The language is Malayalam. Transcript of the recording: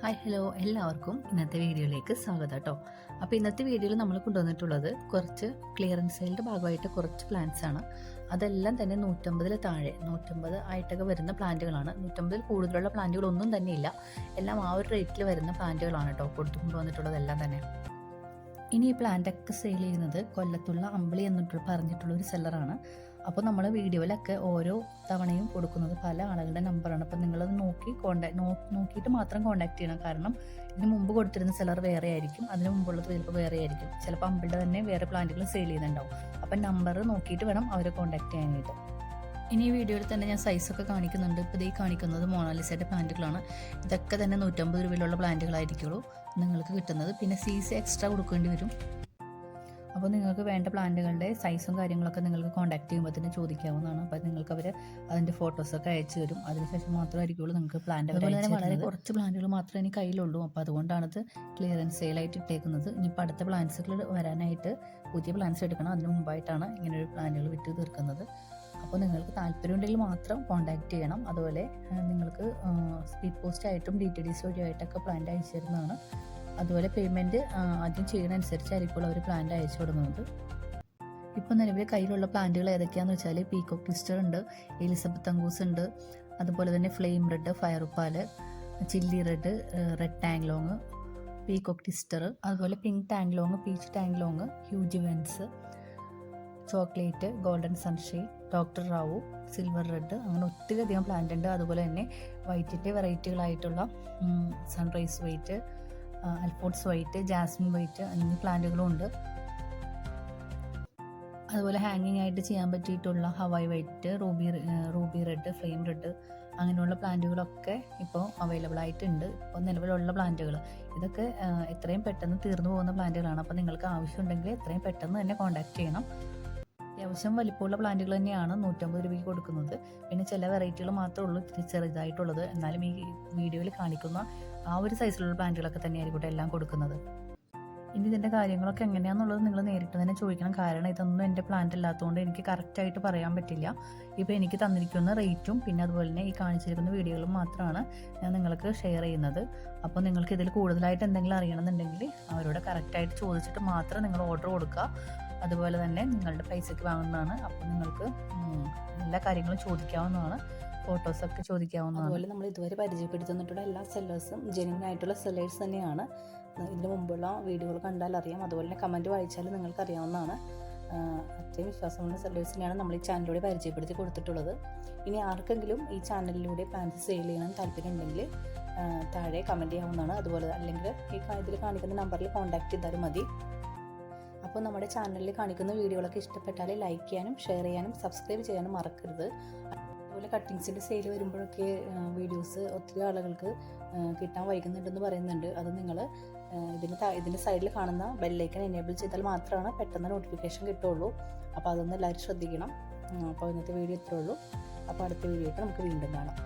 ഹായ് ഹലോ എല്ലാവർക്കും ഇന്നത്തെ വീഡിയോയിലേക്ക് സ്വാഗതം കേട്ടോ. അപ്പോൾ ഇന്നത്തെ വീഡിയോയിൽ നമ്മൾ കൊണ്ടുവന്നിട്ടുള്ളത് കുറച്ച് ക്ലിയറൻസ് സെയിലിൻ്റെ ഭാഗമായിട്ട് കുറച്ച് പ്ലാന്റ്സ് ആണ്. അതെല്ലാം തന്നെ 150 താഴെ 150 ആയിട്ടൊക്കെ വരുന്ന പ്ലാന്റുകളാണ്. 150 കൂടുതലുള്ള പ്ലാന്റുകളൊന്നും തന്നെ ഇല്ല. എല്ലാം ആ ഒരു റേറ്റിൽ വരുന്ന പ്ലാന്റുകളാണ് കേട്ടോ കൊണ്ടുവന്നിട്ടുള്ളതെല്ലാം തന്നെ. ഇനി ഈ പ്ലാന്റൊക്കെ സെയിൽ ചെയ്യുന്നത് കൊല്ലത്തുള്ള അമ്പിളി എന്നിട്ട് പറഞ്ഞിട്ടുള്ള ഒരു സെല്ലറാണ്. അപ്പോൾ നമ്മൾ വീഡിയോയിലൊക്കെ ഓരോ തവണയും കൊടുക്കുന്നത് പല ആളുകളുടെ നമ്പറാണ്. അപ്പോൾ നിങ്ങളത് നോക്കിയിട്ട് മാത്രം കോൺടാക്ട് ചെയ്യണം. കാരണം ഇതിന് മുമ്പ് കൊടുത്തിരുന്ന സെല്ലർ വേറെ ആയിരിക്കും, അതിന് മുമ്പുള്ളത് ചിലപ്പോൾ വേറെ ആയിരിക്കും. ചിലപ്പോൾ അമ്പിളിയുടെ തന്നെ വേറെ പ്ലാന്റുകൾ സെയിൽ ചെയ്യുന്നുണ്ടാവും. അപ്പം നമ്പർ നോക്കിയിട്ട് വേണം അവരെ കോൺടാക്ട് ചെയ്യാനായിട്ട്. ഇനി ഈ വീഡിയോയിൽ തന്നെ ഞാൻ സൈസൊക്കെ കാണിക്കുന്നുണ്ട്. ഇപ്പോൾ ഈ കാണിക്കുന്നത് മൊണാലിസയുടെ പ്ലാന്റുകളാണ്. ഇതൊക്കെ തന്നെ 150 രൂപയിലുള്ള പ്ലാന്റുകളായിരിക്കുള്ളൂ നിങ്ങൾക്ക് കിട്ടുന്നത്. പിന്നെ CC എക്സ്ട്രാ കൊടുക്കേണ്ടി വരും. അപ്പോൾ നിങ്ങൾക്ക് വേണ്ട പ്ലാന്റുകളുടെ സൈസും കാര്യങ്ങളൊക്കെ നിങ്ങൾക്ക് കോൺടാക്ട് ചെയ്യുമ്പോൾ തന്നെ ചോദിക്കാവുന്നതാണ്. അപ്പോൾ നിങ്ങൾക്ക് അവർ അതിൻ്റെ ഫോട്ടോസൊക്കെ അയച്ചു തരും. അതിനുശേഷം മാത്രമായിരിക്കുള്ളൂ നിങ്ങൾക്ക് പ്ലാന്റ് വളരെ കുറച്ച് പ്ലാന്റുകൾ മാത്രമേ എനിക്ക് കയ്യിലുള്ളൂ. അപ്പോൾ അതുകൊണ്ടാണത് ക്ലിയറൻസ് സെയിലായിട്ട് ഇട്ടേക്കുന്നത്. ഇനിയിപ്പോൾ അടുത്ത പ്ലാന്റ്സുകൾ വരാനായിട്ട് പുതിയ പ്ലാന്റ്സ് എടുക്കണം. അതിന് മുമ്പായിട്ടാണ് ഇങ്ങനെയൊരു പ്ലാന്റുകൾ വിറ്റ് തീർക്കുന്നത്. അപ്പോൾ നിങ്ങൾക്ക് താല്പര്യമുണ്ടെങ്കിൽ മാത്രം കോൺടാക്ട് ചെയ്യണം. അതുപോലെ നിങ്ങൾക്ക് സ്പീഡ് പോസ്റ്റ് ആയിട്ടും DTDC വഴിയായിട്ടൊക്കെ പ്ലാന്റ് അയച്ചു തരുന്നതാണ്. അതുപോലെ പേയ്മെൻറ്റ് ആദ്യം ചെയ്യുന്നതനുസരിച്ചായിരിക്കും അവർ പ്ലാന്റ് അയച്ചു കൊടുക്കുന്നത്. ഇപ്പോൾ നിലവിൽ കയ്യിലുള്ള പ്ലാന്റുകൾ ഏതൊക്കെയാണെന്ന് വെച്ചാൽ പീകോക്ക് ട്വിസ്റ്റർ ഉണ്ട്, എലിസബത്ത് അങ്കൂസ് ഉണ്ട്, അതുപോലെ തന്നെ flame red, fireball, chilli red, red ടാങ്ലോങ്, പീകോക്ക് ട്വിസ്റ്റർ, അതുപോലെ പിങ്ക് ടാങ്ലോങ്, പീച്ച് ടാങ്ലോങ്, ഹ്യൂജ് വെൻസ്, chocolate, golden sunshine, doctor Rao, silver red, അങ്ങനെ ഒത്തിരി അധികം പ്ലാന്റ് ഉണ്ട്. അതുപോലെ തന്നെ വൈറ്റിൻ്റെ വെറൈറ്റികളായിട്ടുള്ള sunrise white, Alphonse white, jasmine white എന്നീ പ്ലാന്റുകളും ഉണ്ട്. അതുപോലെ ഹാങ്ങിങ് ആയിട്ട് ചെയ്യാൻ പറ്റിയിട്ടുള്ള Hawaii white, ruby red, flame red അങ്ങനെയുള്ള പ്ലാന്റുകളൊക്കെ ഇപ്പോൾ അവൈലബിൾ ആയിട്ടുണ്ട്. ഇപ്പോൾ നിലവിലുള്ള പ്ലാന്റുകൾ ഇതൊക്കെ എത്രയും പെട്ടെന്ന് തീർന്നു പോകുന്ന പ്ലാന്റുകളാണ്. അപ്പോൾ നിങ്ങൾക്ക് ആവശ്യമുണ്ടെങ്കിൽ എത്രയും പെട്ടെന്ന് തന്നെ കോൺടാക്ട് ചെയ്യണം. അത്യാവശ്യം വലിപ്പമുള്ള പ്ലാന്റുകൾ തന്നെയാണ് 150 രൂപയ്ക്ക് കൊടുക്കുന്നത്. പിന്നെ ചില വെറൈറ്റികൾ മാത്രമേ ഉള്ളൂ ഇത്തിരി ചെറുതായിട്ടുള്ളത്. എന്നാലും ഈ വീഡിയോയിൽ കാണിക്കുന്ന ആ ഒരു സൈസിലുള്ള പ്ലാന്റുകളൊക്കെ തന്നെയായിരിക്കും എല്ലാം കൊടുക്കുന്നത്. ഇനി ഇതിൻ്റെ കാര്യങ്ങളൊക്കെ എങ്ങനെയാണെന്നുള്ളത് നിങ്ങൾ നേരിട്ട് തന്നെ ചോദിക്കണം. കാരണം ഇതൊന്നും എൻ്റെ പ്ലാന്റ് അല്ലാത്തതുകൊണ്ട് എനിക്ക് കറക്റ്റായിട്ട് പറയാൻ പറ്റില്ല. ഇപ്പോൾ എനിക്ക് തന്നിരിക്കുന്ന റേറ്റും പിന്നെ അതുപോലെ തന്നെ ഈ കാണിച്ചിരിക്കുന്ന വീഡിയോകളും മാത്രമാണ് ഞാൻ നിങ്ങൾക്ക് ഷെയർ ചെയ്യുന്നത്. അപ്പോൾ നിങ്ങൾക്ക് ഇതിൽ കൂടുതലായിട്ട് എന്തെങ്കിലും അറിയണമെന്നുണ്ടെങ്കിൽ അവരോട് കറക്റ്റായിട്ട് ചോദിച്ചിട്ട് മാത്രം നിങ്ങൾ ഓർഡർ കൊടുക്കുക. അതുപോലെ തന്നെ നിങ്ങളുടെ പൈസയ്ക്ക് വാങ്ങുന്നതാണ്. അപ്പോൾ നിങ്ങൾക്ക് എല്ലാ കാര്യങ്ങളും ചോദിക്കാവുന്നതാണ്, ഫോട്ടോസൊക്കെ ചോദിക്കാവുന്നതാണ്. അതുപോലെ നമ്മൾ ഇതുവരെ പരിചയപ്പെടുത്തുന്നിട്ടുള്ള എല്ലാ സെല്ലേഴ്സും ജെന്യൂൻ ആയിട്ടുള്ള സെല്ലേഴ്സ് തന്നെയാണ്. ഇതിന് മുമ്പുള്ള വീഡിയോകൾ കണ്ടാൽ അറിയാം. അതുപോലെ തന്നെ കമൻറ്റ് വായിച്ചാൽ നിങ്ങൾക്ക് അറിയാവുന്നതാണ്. അത്രയും വിശ്വാസമുള്ള സെല്ലേഴ്സിനെയാണ് നമ്മൾ ഈ ചാനലിലൂടെ പരിചയപ്പെടുത്തി കൊടുത്തിട്ടുള്ളത്. ഇനി ആർക്കെങ്കിലും ഈ ചാനലിലൂടെ പ്ലാന്റ്സ് സെയിൽ ചെയ്യണം താല്പര്യം ഉണ്ടെങ്കിൽ താഴെ കമൻറ്റ് ചെയ്യാവുന്നതാണ്. അതുപോലെ അല്ലെങ്കിൽ ഈ ഇതിൽ കാണിക്കുന്ന നമ്പറിൽ കോൺടാക്ട് ചെയ്താലും മതി. അപ്പോൾ നമ്മുടെ ചാനലിൽ കാണിക്കുന്ന വീഡിയോകളൊക്കെ ഇഷ്ടപ്പെട്ടാൽ ലൈക്ക് ചെയ്യാനും ഷെയർ ചെയ്യാനും സബ്സ്ക്രൈബ് ചെയ്യാനും മറക്കരുത്. അതുപോലെ കട്ടിങ്സിൻ്റെ സെയിൽ വരുമ്പോഴൊക്കെ വീഡിയോസ് ഒത്തിരി ആളുകൾക്ക് കിട്ടാൻ വൈകുന്നുണ്ടെന്ന് പറയുന്നുണ്ട്. അത് നിങ്ങൾ ഇതിൻ്റെ സൈഡിൽ കാണുന്ന ബെല്ലൈക്കൺ എനേബിൾ ചെയ്താൽ മാത്രമാണ് പെട്ടെന്ന് നോട്ടിഫിക്കേഷൻ കിട്ടുള്ളൂ. അപ്പോൾ അതൊന്ന് എല്ലാവരും ശ്രദ്ധിക്കണം. അപ്പോൾ ഇന്നത്തെ വീഡിയോ ഇത്രേ ഉള്ളൂ. അപ്പോൾ അടുത്ത വീഡിയോ ആയിട്ട് നമുക്ക് വീണ്ടും കാണാം.